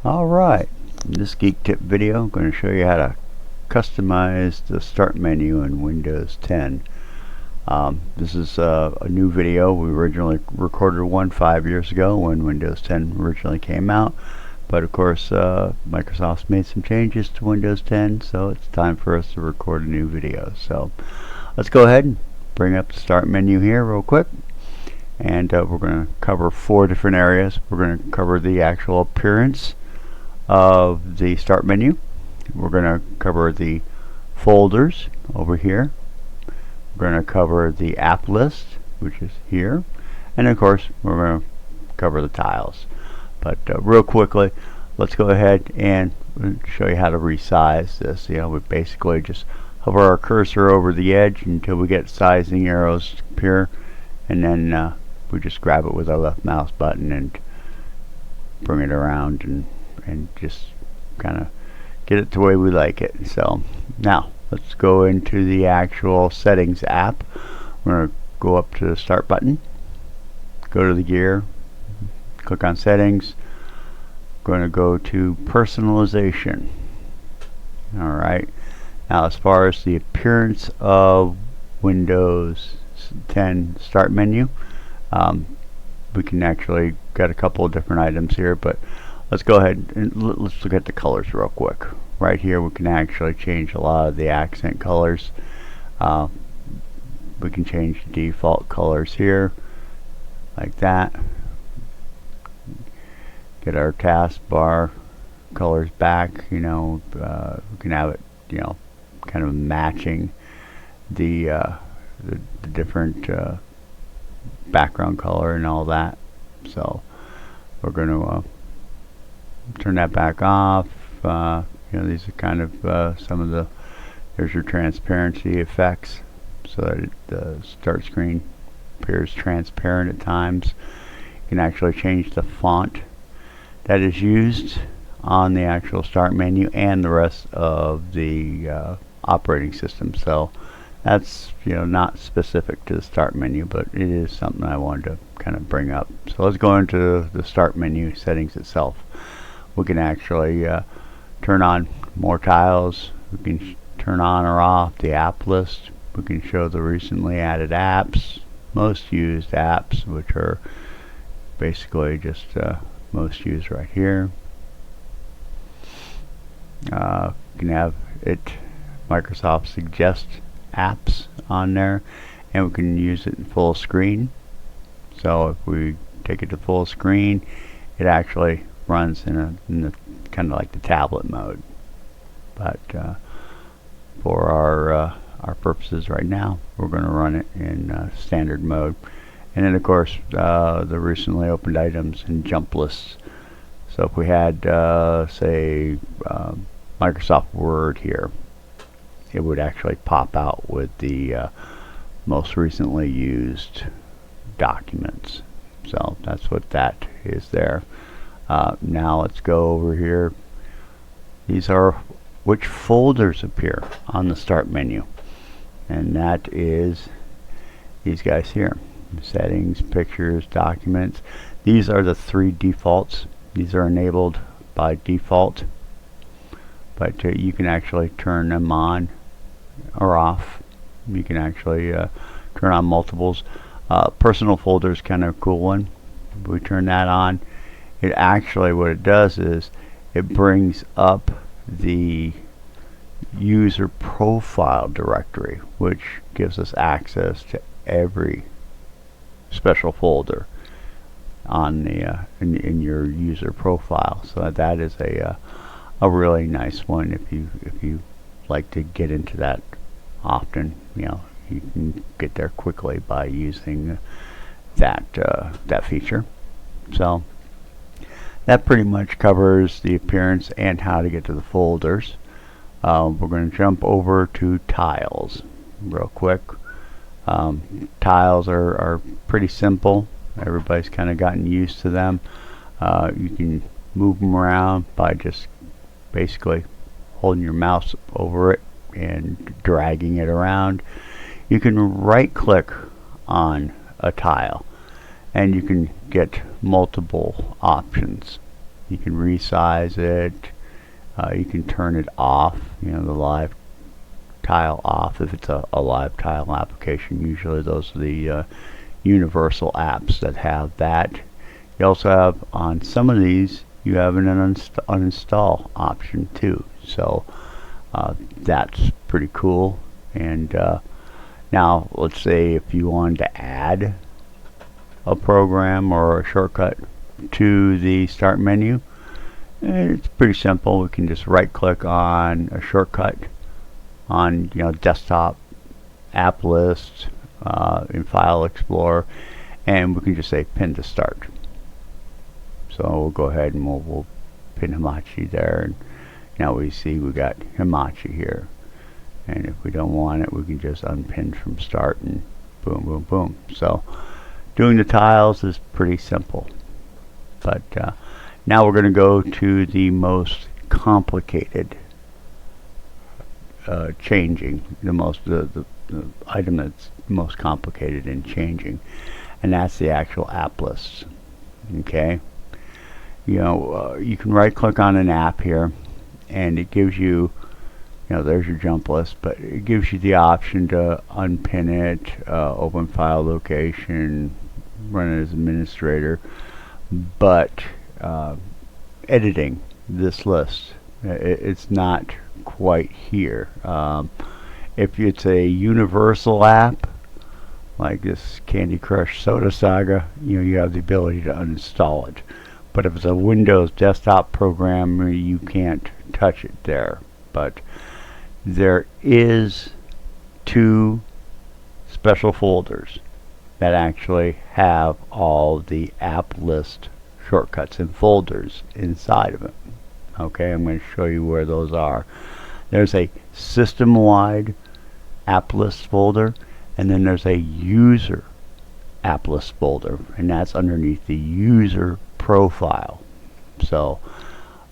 Alright, in this Geek Tip video I'm going to show you how to customize the start menu in Windows 10. This is a new video. We originally recorded one 5 years ago when Windows 10 originally came out, but of course Microsoft's made some changes to Windows 10, so it's time for us to record a new video. So let's go ahead and bring up the start menu here real quick, and we're going to cover 4 different areas. We're going to cover the actual appearance of the start menu. We're going to cover the folders over here. We're going to cover the app list, which is here, and of course we're going to cover the tiles. But real quickly, let's go ahead and show you how to resize this. We basically just hover our cursor over the edge until we get sizing arrows appear, and then we just grab it with our left mouse button and bring it around and just kind of get it the way we like it. So now let's go into the actual settings app. We're going to go up to the start button, go to the gear, click on settings, going to go to personalization. Alright, now as far as the appearance of Windows 10 start menu, we can actually get a couple of different items here, but let's go ahead and let's look at the colors real quick. Right here we can actually change a lot of the accent colors. We can change the default colors here like that. Get our taskbar colors back. We can have it kind of matching the different background color and all that. So we're going to turn that back off. These are kind of some of the, there's your transparency effects, so that the start screen appears transparent at times. You can actually change the font that is used on the actual start menu and the rest of the operating system. So that's not specific to the start menu, but it is something I wanted to kind of bring up. So let's go into the start menu settings itself. We can actually turn on more tiles. We can turn on or off the app list. We can show the recently added apps, most used apps, which are basically just most used right here. You can have it Microsoft suggest apps on there, and we can use it in full screen. So if we take it to full screen, it actually runs in the kind of like the tablet mode. But for our purposes right now, we're going to run it in standard mode. And then of course the recently opened items and jump lists. So if we had say Microsoft Word here, it would actually pop out with the most recently used documents. So that's what that is there. Now let's go over here. These are which folders appear on the start menu, and that is these guys here: settings, pictures, documents. These are the 3 defaults. These are enabled by default, but you can actually turn them on or off. You can actually turn on multiples. Personal folders, kind of a cool one. If we turn that on, it actually, what it does is it brings up the user profile directory, which gives us access to every special folder on the in your user profile. So that is a really nice one if you like to get into that often. You can get there quickly by using that feature. So that pretty much covers the appearance and how to get to the folders. We're going to jump over to tiles real quick. Tiles are pretty simple. Everybody's kind of gotten used to them. You can move them around by just basically holding your mouse over it and dragging it around. You can right click on a tile and you can get multiple options. You can resize it. You can turn it off, the live tile off if it's a live tile application. Usually those are the universal apps that have that. You also have, on some of these, you have an uninstall option too. So that's pretty cool. And now let's say if you wanted to add a program or a shortcut to the start menu, it's pretty simple. We can just right click on a shortcut on desktop, app list, in File Explorer, and we can just say pin to start. So we'll go ahead and we'll pin Hamachi there, and now we see we got Hamachi here. And if we don't want it, we can just unpin from start, and boom, boom, boom. So doing the tiles is pretty simple. But now we're going to go to the most complicated changing, the item that's most complicated in changing, and that's the actual app lists. Okay, you can right click on an app here, and it gives you, there's your jump list, but it gives you the option to unpin it, open file location, run it as administrator. But editing this list, it's not quite here. If it's a universal app like this Candy Crush Soda Saga, you have the ability to uninstall it. But if it's a Windows desktop program, you can't touch it there. But there is 2 special folders that actually have all the app list shortcuts and folders inside of it. Okay, I'm going to show you where those are. There's a system-wide app list folder, and then there's a user app list folder, and that's underneath the user profile. So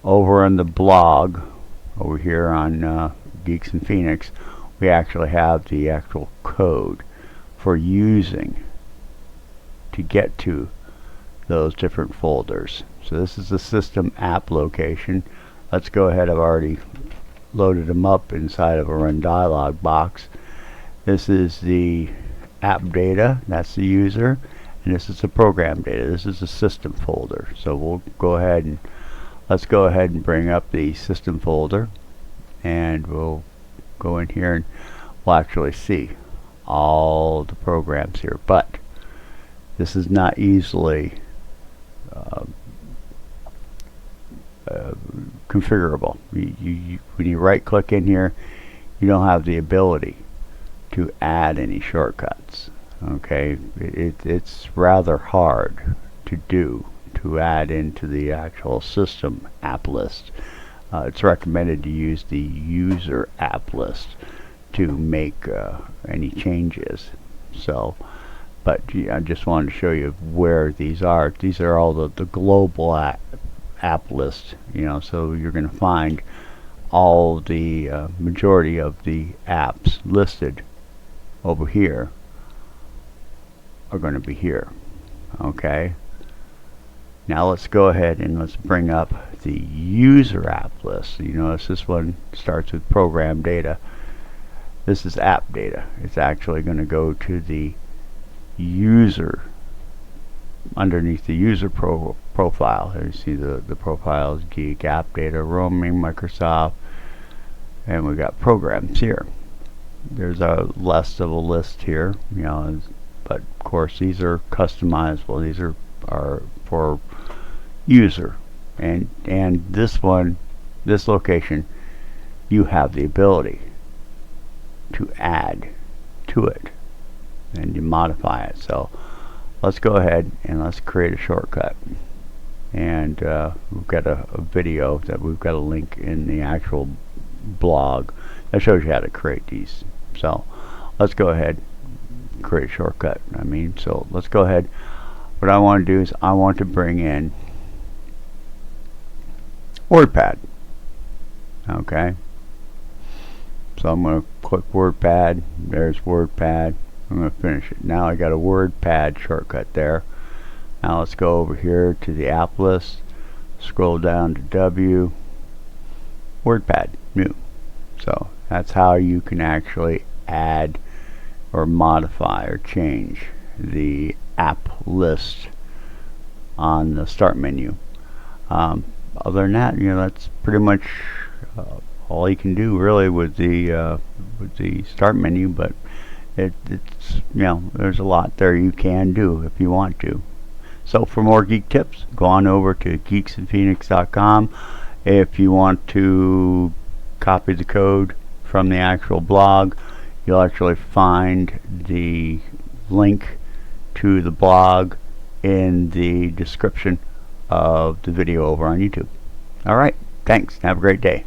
over on the blog over here on Geeks and Phoenix, we actually have the actual code for using to get to those different folders. So this is the system app location. Let's go ahead. I've already loaded them up inside of a run dialog box. This is the app data, that's the user, and this is the program data. This is the system folder. So we'll go ahead and let's go ahead and bring up the system folder, and we'll go in here and we'll actually see all the programs here. But this is not easily configurable. When you right click in here, you don't have the ability to add any shortcuts. Okay, it's rather hard to do, to add into the actual system app list. It's recommended to use the user app list to make any changes. So but I just wanted to show you where these are. These are all the global app list, so you're going to find all the majority of the apps listed over here are going to be here. Okay, now let's go ahead and let's bring up the user app list. So you notice this one starts with program data. This is app data. It's actually going to go to the user, underneath the user profile. Here you see the profiles: Geek, app data, roaming, Microsoft, and we got programs here. There's less of a list here, but of course these are customizable. These are for user, and this one, this location, you have the ability to add to it and you modify it. So let's go ahead and let's create a shortcut, and we've got a video that we've got a link in the actual blog that shows you how to create these. So let's go ahead and create a shortcut. So let's go ahead. What I want to do is I want to bring in WordPad. Okay, so I'm going to click WordPad. There's WordPad. I'm going to finish it. Now I got a WordPad shortcut there. Now let's go over here to the app list, scroll down to W, WordPad, new. So that's how you can actually add or modify or change the app list on the start menu. Other than that, that's pretty much all you can do really with the start menu. But it's there's a lot there you can do if you want to. So for more geek tips, go on over to geeksinphoenix.com. If you want to copy the code from the actual blog, you'll actually find the link to the blog in the description of the video over on YouTube. Alright, thanks. Have a great day.